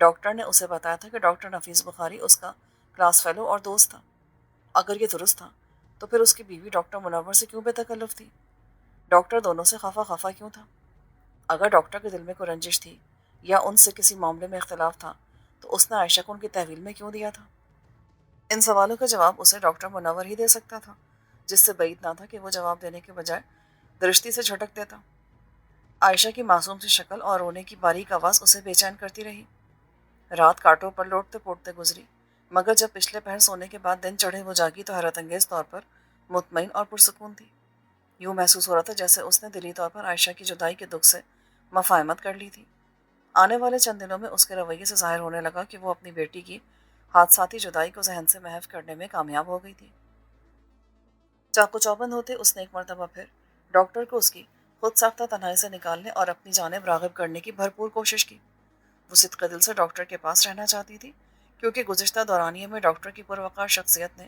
Doctor نے اسے بتایا تھا کہ ڈاکٹر نفیس بخاری اس کا کلاس فیلو اور دوست تھا۔ اگر یہ درست تھا تو پھر اس کی بیوی ڈاکٹر منور سے کیوں بے تکلف تھی؟ ڈاکٹر دونوں سے خفا خفا کیوں تھا؟ اگر ڈاکٹر کے دل میں کوئی رنجش تھی یا ان سے کسی معاملے میں اختلاف تھا تو اس نے عائشہ کو ان کی تحویل میں کیوں دیا تھا؟ ان سوالوں کا جواب اسے ڈاکٹر منور ہی دے سکتا تھا، جس سے بعید نہ تھا کہ وہ جواب دینے کے بجائے درشتی سے جھٹک دیتا۔ عائشہ کی معصوم سی شکل اور رونے کی باریک آواز اسے بے چین کرتی رہی۔ رات کاٹوں پر لوٹتے پوٹتے گزری، مگر جب پچھلے پہر سونے کے بعد دن چڑھے وہ جاگی تو حیرت انگیز طور پر مطمئن اور پرسکون تھی۔ یوں محسوس ہو رہا تھا جیسے اس نے دلی طور پر عائشہ کی جدائی کے دکھ سے مفاہمت کر لی تھی۔ آنے والے چند دنوں میں اس کے رویے سے ظاہر ہونے لگا کہ وہ اپنی بیٹی کی حادثاتی جدائی کو ذہن سے محو کرنے میں کامیاب ہو گئی تھی۔ چاقو چوبند ہوتے اس نے ایک مرتبہ پھر ڈاکٹر کو اس کی خود ساختہ تنہائی سے نکالنے اور اپنی جانب راغب کرنے کی بھرپور کوشش کی۔ وہ صدقِ دل سے ڈاکٹر کے پاس رہنا چاہتی تھی، کیونکہ گزشتہ دورانیے میں ڈاکٹر کی پروقار شخصیت نے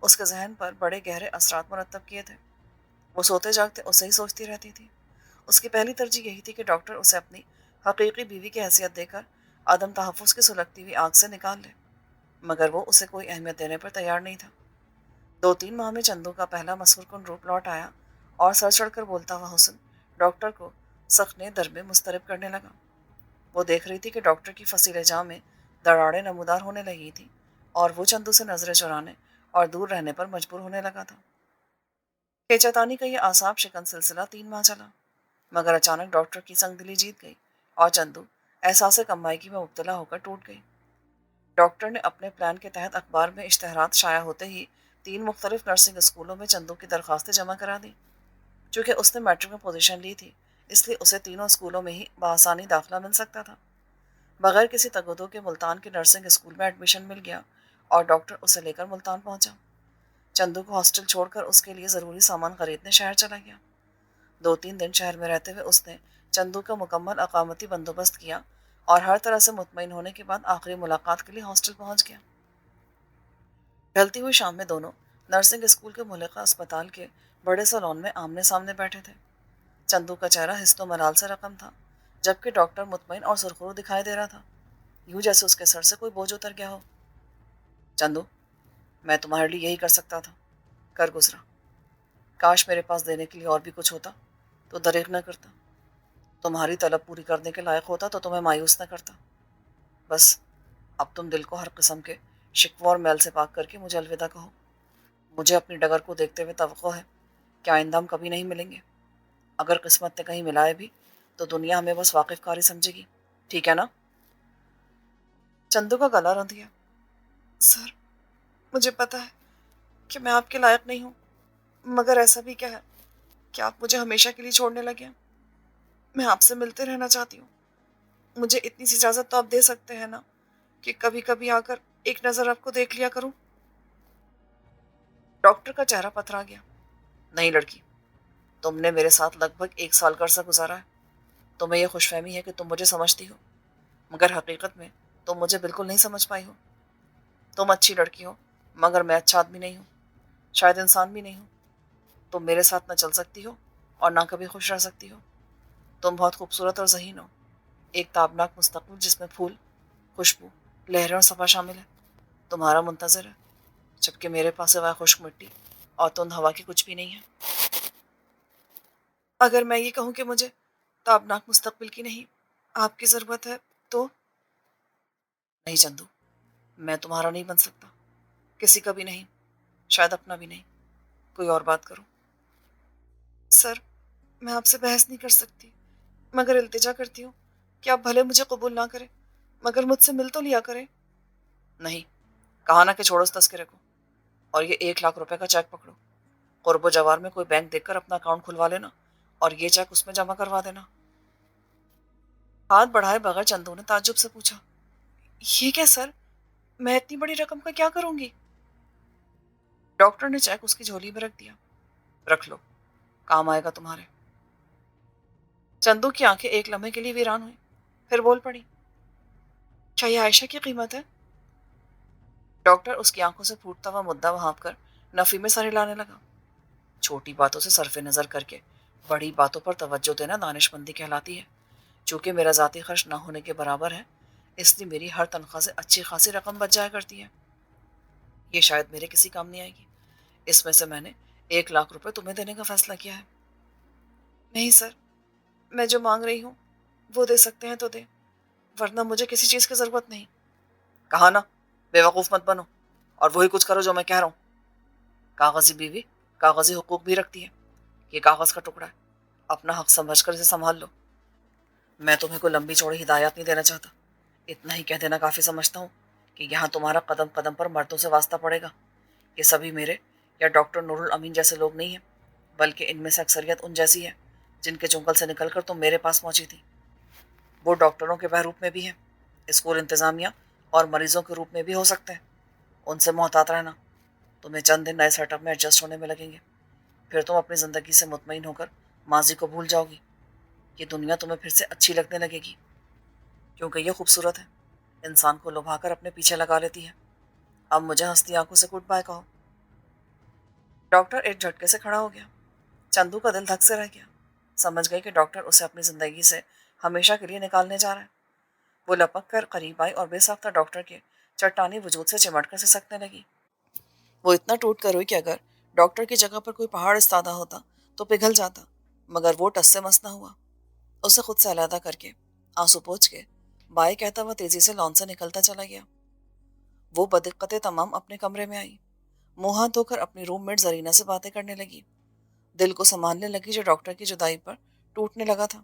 اس کے ذہن پر بڑے گہرے اثرات مرتب کیے تھے۔ وہ سوتے جاگتے اسے ہی سوچتی رہتی تھی۔ اس کی پہلی ترجیح یہی تھی کہ ڈاکٹر اسے اپنی حقیقی بیوی کی حیثیت دے کر عدم تحفظ کی سلگتی ہوئی آگ سے نکال لے، مگر وہ اسے کوئی اہمیت دینے پر تیار نہیں تھا۔ 2-3 ماہ میں چندو کا پہلا مسحور کن روپ لوٹ آیا اور سر چڑھ کر بولتا ہوا حسن ڈاکٹر کو سخنے در میں مضطرب کرنے لگا۔ وہ دیکھ رہی تھی کہ ڈاکٹر کی فصیل جاں میں دراڑیں نمودار ہونے لگی تھی اور وہ چندو سے نظریں چرانے اور دور رہنے پر مجبور ہونے لگا تھا۔ کھینچا کا یہ اعصاب شکن سلسلہ 3 ماہ چلا، مگر اچانک ڈاکٹر کی سنگ دلی جیت گئی اور چندو احساس کمائیگی میں مبتلا ہو کر ٹوٹ گئی۔ ڈاکٹر نے اپنے پلان کے تحت اخبار میں اشتہارات شائع ہوتے ہی 3 مختلف نرسنگ اسکولوں میں چندو کی درخواستیں جمع کرا دیں۔ چونکہ اس نے میٹرک میں پوزیشن لی تھی، اس لیے اسے تینوں اسکولوں میں ہی بآسانی داخلہ مل سکتا تھا۔ بغیر کسی تگدو کے ملتان کے نرسنگ اسکول میں ایڈمیشن مل گیا اور ڈاکٹر اسے لے کر ملتان پہنچا۔ چندو کو ہاسٹل چھوڑ کر اس کے لیے ضروری سامان خریدنے شہر چلا گیا۔ 2-3 دن شہر میں رہتے ہوئے اس نے چندو کا مکمل اقامتی بندوبست کیا اور ہر طرح سے مطمئن ہونے کے بعد آخری ملاقات کے لیے ہاسٹل پہنچ گیا۔ ڈھلتی ہوئی شام میں دونوں نرسنگ اسکول کے ملحقہ اسپتال کے بڑے سالون میں آمنے سامنے بیٹھے تھے۔ چندو کا چہرہ حسن و ملال سے رقم تھا، جبکہ ڈاکٹر مطمئن اور سرخرو دکھائی دے رہا تھا، یوں جیسے اس کے سر سے کوئی بوجھ اتر گیا ہو۔ چندو، میں تمہارے لیے یہی کر سکتا تھا، کر گزرا۔ کاش میرے پاس دینے کے لیے اور بھی کچھ ہوتا تو دریغ نہ کرتا۔ تمہاری طلب پوری کرنے کے لائق ہوتا تو تمہیں مایوس نہ کرتا۔ بس اب تم دل کو ہر قسم کے شکوہ اور میل سے پاک کر کے مجھے الوداع کہو۔ مجھے اپنی ڈگر کو دیکھتے ہوئے توقع ہے کہ آئندہ ہم کبھی نہیں ملیں گے۔ اگر قسمت نے کہیں ملائے بھی تو دنیا ہمیں بس واقف کاری سمجھے گی، ٹھیک ہے نا؟ چندو کا گلا رون دیا۔ سر، مجھے پتا ہے کہ میں آپ کے لائق نہیں ہوں، مگر ایسا بھی کیا ہے کہ آپ مجھے ہمیشہ کے لیے چھوڑنے لگے ہیں؟ میں آپ سے ملتے رہنا چاہتی ہوں۔ مجھے اتنی سی اجازت تو آپ دے سکتے ہیں نا کہ کبھی کبھی آ کر ایک نظر آپ کو دیکھ لیا کروں۔ ڈاکٹر کا چہرہ پتھرا گیا۔ نہیں لڑکی، تم نے میرے ساتھ لگ بھگ 1 سال کا عرصہ گزارا ہے، تمہیں یہ خوش فہمی ہے کہ تم مجھے سمجھتی ہو، مگر حقیقت میں تم مجھے بالکل نہیں سمجھ پائی ہو۔ تم اچھی لڑکی ہو، مگر میں اچھا آدمی نہیں ہوں، شاید انسان بھی نہیں ہوں۔ تم میرے ساتھ نہ چل سکتی ہو اور نہ کبھی خوش رہ سکتی ہو۔ تم بہت خوبصورت اور ذہین ہو، ایک تابناک مستقبل جس میں پھول، خوشبو، لہریں اور صفا شامل ہے، تمہارا منتظر ہے، جبکہ میرے پاس سوائے خشک مٹی اور تند ہوا کی کچھ بھی نہیں ہے۔ اگر میں یہ کہوں کہ مجھے تابناک مستقبل کی نہیں، آپ کی ضرورت ہے تو؟ نہیں چندو، میں تمہارا نہیں بن سکتا، کسی کا بھی نہیں، شاید اپنا بھی نہیں۔ کوئی اور بات کرو۔ سر، میں آپ سے بحث نہیں کر سکتی، مگر التجا کرتی ہوں کہ آپ بھلے مجھے قبول نہ کریں، مگر مجھ سے مل تو لیا کریں۔ نہیں، کہا نہ کہ چھوڑو اس تذکرے کو، اور یہ 1 لاکھ روپے کا چیک پکڑو۔ قرب و جوار میں کوئی بینک دیکھ کر اپنا اکاؤنٹ کھلوا لینا اور یہ چیک اس میں جمع کروا دینا۔ ہاتھ بڑھائے بغیر چندو نے تعجب سے پوچھا، یہ کیا سر؟ میں اتنی بڑی رقم کا کیا کروں گی؟ ڈاکٹر نے چیک اس کی جھولی میں رکھ دیا۔ رکھ لو، کام آئے گا تمہارے۔ چندو کی آنکھیں ایک لمحے کے لیے ویران ہوئی، پھر بول پڑی، کیا یہ عائشہ کی قیمت ہے؟ ڈاکٹر اس کی آنکھوں سے پھوٹتا ہوا مدعا بھانپ کر نفی میں سر ہلانے لگا۔ چھوٹی باتوں سے صرف نظر کر کے بڑی باتوں پر توجہ دینا دانش مندی کہلاتی ہے۔ چونکہ میرا ذاتی خرچ نہ ہونے کے برابر ہے، اس لیے میری ہر تنخواہ سے اچھی خاصی رقم بچ جایا کرتی ہے. یہ شاید میرے کسی کام نہیں آئے گی. اس میں سے میں نے 1 لاکھ روپے تمہیں دینے کا فیصلہ کیا ہے. نہیں سر، میں جو مانگ رہی ہوں وہ دے سکتے ہیں تو دیں، ورنہ مجھے کسی چیز کی ضرورت نہیں. کہا نا، بے وقوف مت بنو اور وہی کچھ کرو جو میں کہہ رہا ہوں. کاغذی بیوی کاغذی حقوق بھی رکھتی ہے. یہ کاغذ کا ٹکڑا ہے، اپنا حق سمجھ کر اسے سنبھال لو. میں تمہیں کوئی لمبی چوڑی ہدایات نہیں دینا چاہتا. اتنا ہی کہہ دینا کافی سمجھتا ہوں کہ یہاں تمہارا قدم قدم پر مردوں سے واسطہ پڑے گا. یہ سبھی میرے یا ڈاکٹر نور الامین جیسے لوگ نہیں ہیں، بلکہ ان میں سے اکثریت ان جیسی ہے جن کے چنگل سے نکل کر تم میرے پاس پہنچی تھی. وہ ڈاکٹروں کے بہروپ میں بھی ہیں، اسکول انتظامیہ اور مریضوں کے روپ میں بھی ہو سکتے ہیں. ان سے محتاط رہنا. تمہیں چند دن نئے سیٹ اپ میں ایڈجسٹ ہونے میں لگیں گے، پھر تم اپنی زندگی سے مطمئن ہو کر ماضی کو بھول جاؤ گی. یہ دنیا تمہیں پھر سے اچھی لگنے لگے گی، کیونکہ یہ خوبصورت ہے، انسان کو لبھا کر اپنے پیچھے لگا لیتی ہے. اب مجھے ہنستی آنکھوں سے گڈ بائے کہو. ڈاکٹر ایک جھٹکے سے کھڑا ہو گیا. چندو کا دل دھک سے رہ گیا. سمجھ گئی کہ ڈاکٹر اسے اپنی زندگی سے ہمیشہ کے لیے نکالنے جا رہا ہے. وہ لپک کر قریب آئی اور بے ساختہ ڈاکٹر کے چٹانی وجود سے چمٹ کر سسکنے لگی. وہ اتنا ٹوٹ کر ہوئی کہ اگر ڈاکٹر کی جگہ پر کوئی پہاڑ استادہ ہوتا تو پگھل جاتا، مگر وہ ٹس سے مس نہ ہوا. اسے خود سے علیحدہ کر کے آنسو پوچھ کے بائے کہتا ہوا تیزی سے لان سے نکلتا چلا گیا. وہ بدقت تمام اپنے کمرے میں آئی. منہ ہاتھ دھو کر اپنی روم میٹ زرینہ سے باتیں کرنے لگی. دل کو سنبھالنے لگی جو ڈاکٹر کی جدائی پر ٹوٹنے لگا تھا.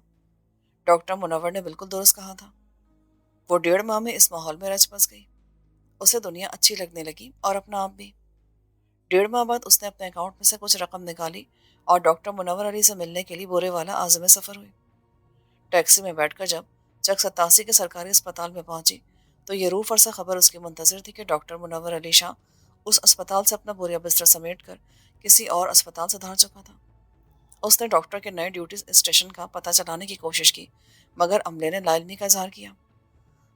ڈاکٹر منور نے بالکل درست کہا تھا. وہ 1.5 ماہ میں اس ماحول میں رچ بس گئی. اسے دنیا اچھی لگنے لگی اور اپنا آپ بھی. 1.5 ماہ بعد اس نے اپنے اکاؤنٹ میں سے کچھ رقم نکالی اور ڈاکٹر منور علی سے ملنے کے لیے بورے والا عازم سفر ہوئی. ٹیکسی میں بیٹھ کر جب چک 87 کے سرکاری اسپتال میں پہنچی تو یہ روح فرسا خبر اس کی منتظر تھی کہ ڈاکٹر منور علی شاہ اس اسپتال سے اپنا بوریا بستر سمیٹ کر کسی اور اسپتال سے دھار چکا تھا. اس نے ڈاکٹر کے نئے ڈیوٹی اسٹیشن کا پتہ چلانے کی کوشش کی، مگر عملے نے لا علمی کا اظہار کیا.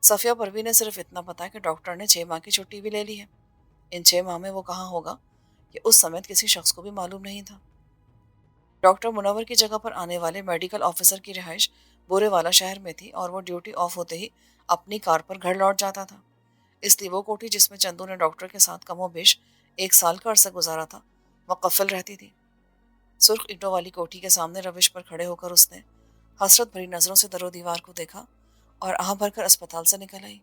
صفیہ پروین نے صرف اتنا پتا کہ ڈاکٹر نے 6 ماہ کی چھٹی بھی لے لی ہے. ان 6 ماہ میں وہ کہاں ہوگا یہ اس سمیت کسی شخص کو بھی معلوم نہیں تھا. ڈاکٹر منور کی جگہ پر آنے والے میڈیکل آفیسر کی رہائش بورے والا شہر میں تھی اور وہ ڈیوٹی آف ہوتے ہی اپنی کار پر گھر لوٹ جاتا تھا. اس لیے وہ کوٹھی جس میں چندو نے ڈاکٹر کے ساتھ کم و بیش 1 سال کا عرصہ گزارا تھا مقفل رہتی تھی. سرخ اینٹوں والی کوٹھی کے سامنے روش پر کھڑے ہو کر اس نے حسرت بھری نظروں سے در و دیوار کو دیکھا اور آہ بھر کر اسپتال سے نکل آئی.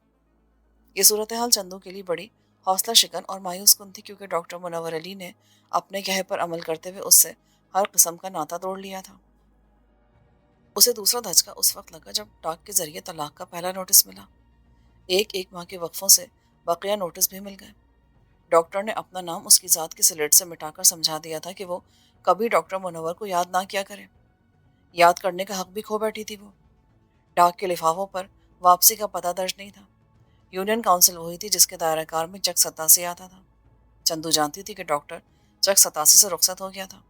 یہ صورتحال چندو کے لیے بڑی حوصلہ شکن اور مایوس کن تھی، کیونکہ ڈاکٹر منور علی نے اپنے کہے پر عمل کرتے ہوئے اس سے ہر قسم کا ناتا توڑ لیا تھا. اسے دوسرا دھچکا اس وقت لگا جب ڈاک کے ذریعے طلاق کا پہلا نوٹس ملا. 1 ماہ کے وقفوں سے بقیہ نوٹس بھی مل گئے. ڈاکٹر نے اپنا نام اس کی ذات کی سلیٹ سے مٹا کر سمجھا دیا تھا کہ وہ کبھی ڈاکٹر منور کو یاد نہ کیا کرے. یاد کرنے کا حق بھی کھو بیٹھی تھی وہ. ڈاک کے لفافوں پر واپسی کا پتہ درج نہیں تھا. یونین کاؤنسل وہی تھی جس کے دائرہ کار میں چک 87 آتا تھا. چندو جانتی تھی کہ ڈاکٹر چک 87 سے رخصت ہو گیا تھا،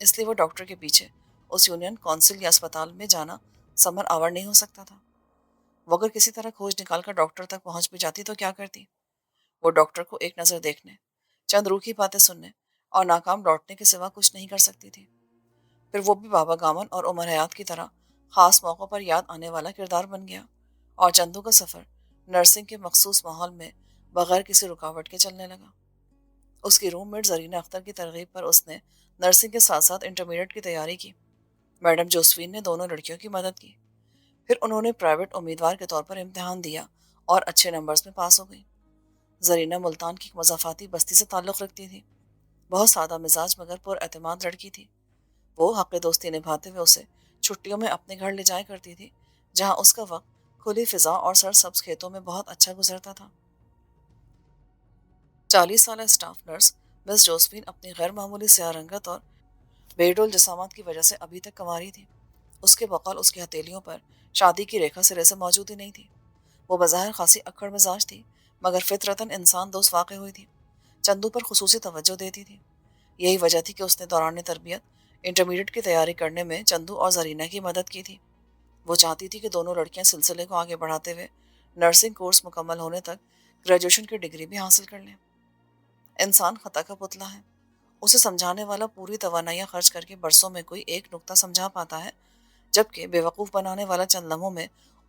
اس لیے وہ ڈاکٹر کے پیچھے اس یونین کونسل یا اسپتال میں جانا سمر آور نہیں ہو سکتا تھا. وہ اگر کسی طرح کھوج نکال کر ڈاکٹر تک پہنچ بھی جاتی تو کیا کرتی؟ وہ ڈاکٹر کو ایک نظر دیکھنے، چند روکھی باتیں سننے اور ناکام لوٹنے کے سوا کچھ نہیں کر سکتی تھی. پھر وہ بھی بابا گامن اور عمر حیات کی طرح خاص موقعوں پر یاد آنے والا کردار بن گیا اور چندو کا سفر نرسنگ کے مخصوص ماحول میں بغیر کسی رکاوٹ کے چلنے لگا. اس کی روم میٹ زرینہ اختر کی ترغیب پر اس نے نرسنگ کے ساتھ ساتھ انٹرمیڈیٹ کی تیاری کی. میڈم جوسفین نے دونوں لڑکیوں کی مدد کی. پھر انہوں نے پرائیویٹ امیدوار کے طور پر امتحان دیا اور اچھے نمبرز میں پاس ہو گئی. زرینہ ملتان کی مضافاتی بستی سے تعلق رکھتی تھی. بہت سادہ مزاج مگر پر اعتماد لڑکی تھی. وہ حق دوستی نبھاتے ہوئے اسے چھٹیوں میں اپنے گھر لے جایا کرتی تھی، جہاں اس کا وقت کھلی فضا اور سرسبز کھیتوں میں بہت اچھا گزرتا تھا. 40 سالہ اسٹاف نرس مس جوسفین اپنی غیر معمولی سیاہ رنگت اور بے ڈول جسامت کی وجہ سے ابھی تک کنواری تھی. اس کے بقول اس کی ہتھیلیوں پر شادی کی ریکھا سرے سے موجود ہی نہیں تھی. وہ بظاہر خاصی اکڑ مزاج تھی، مگر فطرتاً انسان دوست واقع ہوئی تھی. چندو پر خصوصی توجہ دیتی تھی. یہی وجہ تھی کہ اس نے دوران تربیت انٹرمیڈیٹ کی تیاری کرنے میں چندو اور زرینہ کی مدد کی تھی. وہ چاہتی تھی کہ دونوں لڑکیاں سلسلے کو آگے بڑھاتے ہوئے نرسنگ کورس مکمل ہونے تک گریجویشن کی ڈگری بھی حاصل کر لیں. انسان خطا کا پتلا ہے. اسے سمجھانے والا پوری توانائیاں خرچ کر کے برسوں میں کوئی ایک نقطہ سمجھا پاتا ہے، جبکہ بے وقوف بنانے والا چند لمحوں میں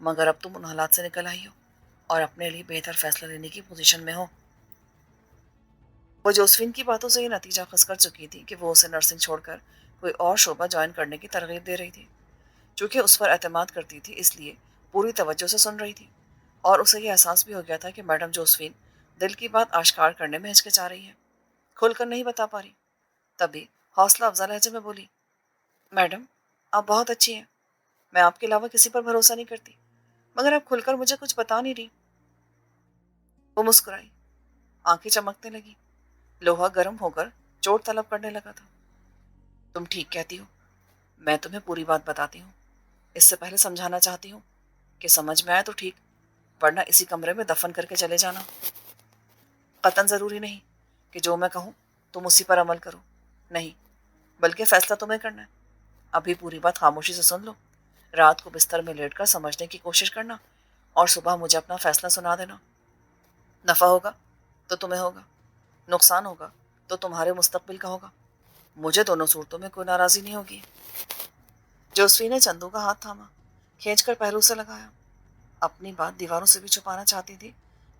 مگر اب تم ان حالات سے نکل آئی ہو اور اپنے لیے بہتر فیصلہ لینے کی پوزیشن میں ہو۔ وہ جوسفین کی باتوں سے یہ نتیجہ خاص کر چکی تھی کہ وہ اسے نرسنگ چھوڑ کر کوئی اور شعبہ جوائن کرنے کی ترغیب دے رہی تھی۔ چونکہ اس پر اعتماد کرتی تھی اس لیے پوری توجہ سے سن رہی تھی، اور اسے یہ احساس بھی ہو گیا تھا کہ میڈم جوسفین دل کی بات آشکار کرنے میں ہچکچا رہی ہے، کھل کر نہیں بتا پا رہی۔ تبھی حوصلہ افزا لہجے میں بولی، میڈم آپ بہت اچھی ہیں، میں آپ کے علاوہ کسی پر بھروسہ نہیں کرتی، مگر آپ کھل کر مجھے کچھ بتا نہیں رہی۔ وہ مسکرائی، آنکھیں چمکنے لگی، لوہا گرم ہو کر چوٹ طلب کرنے لگا تھا۔ تم ٹھیک کہتی ہو، میں تمہیں پوری بات بتاتی ہوں، اس سے پہلے سمجھانا چاہتی ہوں کہ سمجھ میں آئے تو ٹھیک، ورنہ اسی کمرے میں دفن کر کے چلے جانا۔ قطعاً ضروری نہیں کہ جو میں کہوں تم اسی پر عمل کرو، نہیں، بلکہ فیصلہ تمہیں کرنا ہے۔ ابھی پوری بات خاموشی سے سن لو، رات کو بستر میں لیٹ کر سمجھنے کی کوشش کرنا، اور صبح مجھے اپنا فیصلہ سنا دینا۔ نفع ہوگا تو تمہیں ہوگا، نقصان ہوگا تو تمہارے مستقبل کا ہوگا، مجھے دونوں صورتوں میں کوئی ناراضی نہیں ہوگی۔ جوسفی نے چندو کا ہاتھ تھاما، کھینچ کر پہلو سے لگایا۔ اپنی بات دیواروں سے بھی چھپانا چاہتی تھی،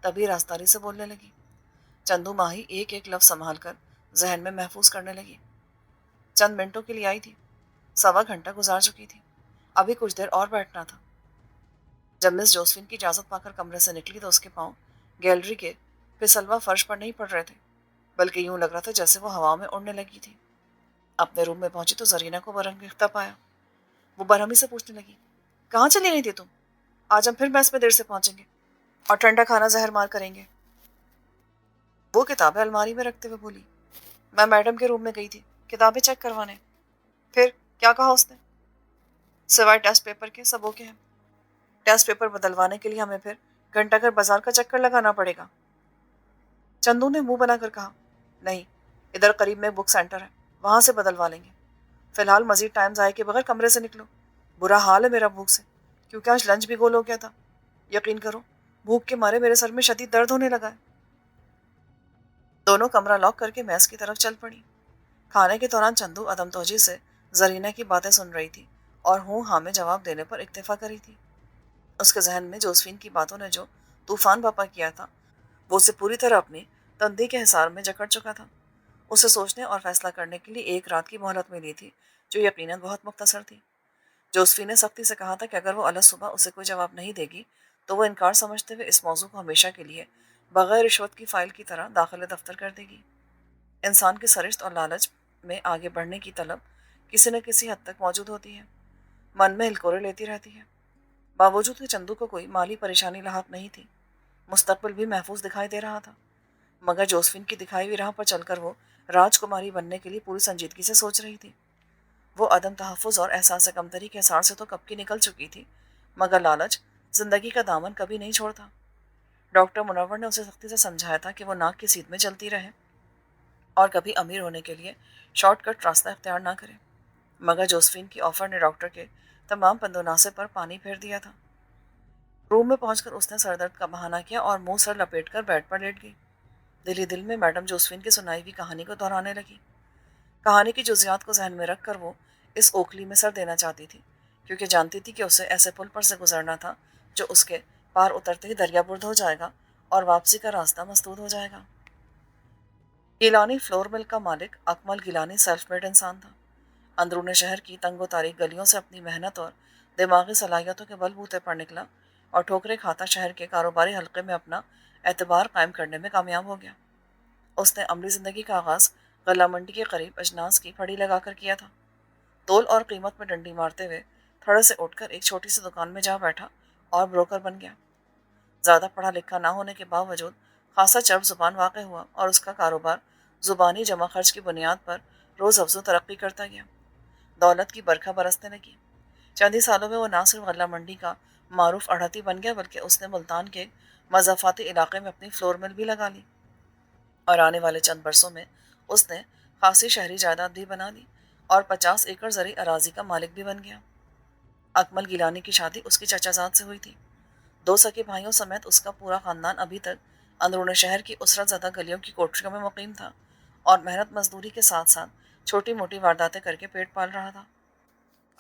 تبھی رازداری سے بولنے لگی۔ چندو ماہی ایک ایک لفظ سنبھال کر ذہن میں محفوظ کرنے لگی۔ چند منٹوں کے لیے آئی تھی، 1.25 گھنٹہ گزار چکی تھی، ابھی کچھ دیر اور بیٹھنا تھا۔ جب مس جوسفین کی اجازت پا کر کمرے سے نکلی تو اس کے پاؤں گیلری کے پھسلوا فرش پر نہیں پڑ رہے تھے، بلکہ یوں لگ رہا تھا جیسے وہ ہوا میں اڑنے لگی تھی۔ اپنے روم میں پہنچی تو زرینہ کو برہنگیختہ پایا۔ وہ برہمی سے پوچھنے لگی، کہاں چلی گئی تھی تم؟ آج ہم پھر میس میں دیر سے پہنچیں گے اور ٹھنڈا کھانا زہر مار کریں گے۔ وہ کتابیں الماری میں رکھتے ہوئے بولی، میں میڈم کے روم میں گئی تھی کتابیں چیک کروانے۔ پھر کیا کہا اس نے؟ سوائے ٹیسٹ پیپر کے سب اوکے ہیں۔ ٹیسٹ پیپر بدلوانے کے لیے ہمیں پھر گھنٹہ گھر بازار کا چکر لگانا پڑے گا۔ چندو نے منہ بنا کر کہا، نہیں، ادھر قریب میں بک سینٹر ہے، وہاں سے بدلوا لیں گے۔ فی الحال مزید ٹائم ضائع کے بغیر کمرے سے نکلو، برا حال ہے میرا بھوک سے، کیونکہ آج لنچ بھی گول ہو گیا تھا۔ یقین کرو، بھوک کے مارے میرے سر میں شدید درد ہونے لگا ہے۔ دونوں کمرہ لاک کر کے میس کی طرف چل پڑی۔ کھانے کے دوران چندو عدم توجہ سے زرینہ کی باتیں سن رہی تھی اور ہوں ہاں میں جواب دینے پر اکتفا کری تھی۔ اس کے ذہن میں جوسفین کی باتوں نے جو طوفان برپا کیا تھا وہ اسے پوری طرح اپنی تندی کے حصار میں جکڑ چکا تھا۔ اسے سوچنے اور فیصلہ کرنے کے لیے ایک رات کی مہلت ملی تھی جو یقیناً بہت مختصر تھی۔ جوسفین نے سختی سے کہا تھا کہ اگر وہ الگ صبح اسے کوئی جواب نہیں دے گی تو وہ انکار سمجھتے ہوئے اس موضوع کو ہمیشہ کے لیے بغیر رشوت کی فائل کی طرح داخل دفتر کر دے گی۔ انسان کی سرشت اور لالچ میں آگے بڑھنے کی طلب کسی نہ کسی حد تک موجود ہوتی ہے، من میں ہلکورے لیتی رہتی ہے۔ باوجود کہ چندو کو کوئی مالی پریشانی لاحق نہیں تھی، مستقبل بھی محفوظ دکھائی دے رہا تھا، مگر جوسفین کی دکھائی ہوئی راہ پر چل کر وہ راج کماری بننے کے لیے پوری سنجیدگی سے سوچ رہی تھی۔ وہ عدم تحفظ اور احساس کمتری کے حصار سے تو کب کی نکل چکی تھی، مگر لالچ زندگی کا دامن کبھی نہیں چھوڑتا۔ ڈاکٹر منور نے اسے سختی سے سمجھایا تھا کہ وہ ناک کی سیدھ میں چلتی رہے اور کبھی امیر ہونے کے لیے شارٹ کٹ راستہ اختیار نہ کرے، مگر جوسفین کی آفر نے ڈاکٹر کے تمام پندوناسے پر پانی پھیر دیا تھا۔ روم میں پہنچ کر اس نے سر درد کا بہانہ کیا اور منہ سر لپیٹ کر بیڈ پر لیٹ گئی۔ دل ہی دل میں میڈم جوسفین کی سنائی ہوئی کہانی کو دہرانے لگی۔ کہانی کی جزیات کو ذہن میں رکھ کر وہ اس اوکھلی میں سر دینا چاہتی تھی، کیونکہ جانتی تھی کہ اسے ایسے پل پر سے گزرنا تھا جو اس کے پار اترتے ہی دریا برد ہو جائے گا اور واپسی کا راستہ مسدود ہو جائے گا۔ گیلانی فلور مل کا مالک اکمل گیلانی سیلف میڈ انسان تھا۔ اندرون شہر کی تنگ و تاریک گلیوں سے اپنی محنت اور دماغی صلاحیتوں کے بل بوتے پر نکلا اور ٹھوکریں کھاتا شہر کے کاروباری حلقے میں اپنا اعتبار قائم کرنے میں کامیاب ہو گیا۔ اس نے عملی زندگی کا آغاز غلہ منڈی کے قریب اجناس کی پھڑی لگا کر کیا تھا۔ تول اور قیمت میں ڈنڈی مارتے ہوئے تھڑے سے اٹھ کر ایک چھوٹی سی دکان میں جا بیٹھا اور بروکر بن گیا۔ زیادہ پڑھا لکھا نہ ہونے کے باوجود خاصا چرب زبان واقع ہوا اور اس کا کاروبار زبانی جمع خرچ کی بنیاد پر روز افزوں ترقی کرتا گیا۔ دولت کی برکھا برسنے لگی۔ چند ہی سالوں میں وہ نہ صرف غلہ منڈی کا معروف اڑھتی بن گیا بلکہ اس نے ملتان کے مضافاتی علاقے میں اپنی فلور مل بھی لگا لی، اور آنے والے چند برسوں میں اس نے خاصی شہری جائیداد بھی بنا لی اور 50 ایکڑ زرعی اراضی کا مالک بھی بن گیا۔ اکمل گیلانی کی شادی اس کی چچا زاد سے ہوئی تھی۔ 2 سگے بھائیوں سمیت اس کا پورا خاندان ابھی تک اندرون شہر کی اسرت زدہ گلیوں کی کوٹریوں میں مقیم تھا اور محنت مزدوری کے ساتھ ساتھ چھوٹی موٹی وارداتیں کر کے پیٹ پال رہا تھا۔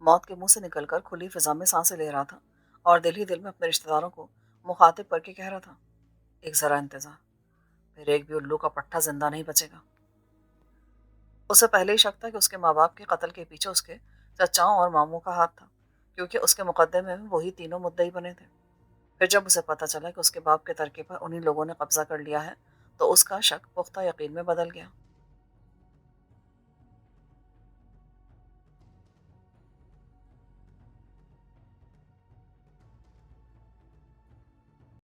موت کے منہ سے نکل کر کھلی فضا میں سانسیں لے رہا تھا اور دل ہی دل میں اپنے رشتہ داروں کو مخاطب کر کے کہہ رہا تھا، ایک ذرا انتظار، پھر ایک بھی الو کا پٹھا زندہ نہیں بچے گا۔ اسے پہلے ہی شک تھا کہ اس کے ماں باپ کے قتل کے پیچھے اس کے چچاؤں اور ماموں کا ہاتھ تھا، کیونکہ اس کے مقدمے میں وہی تینوں مدعی بنے تھے۔ پھر جب اسے پتہ چلا کہ اس کے باپ کے ترکے پر انہی لوگوں نے قبضہ کر لیا ہے تو اس کا شک پختہ یقین میں بدل گیا۔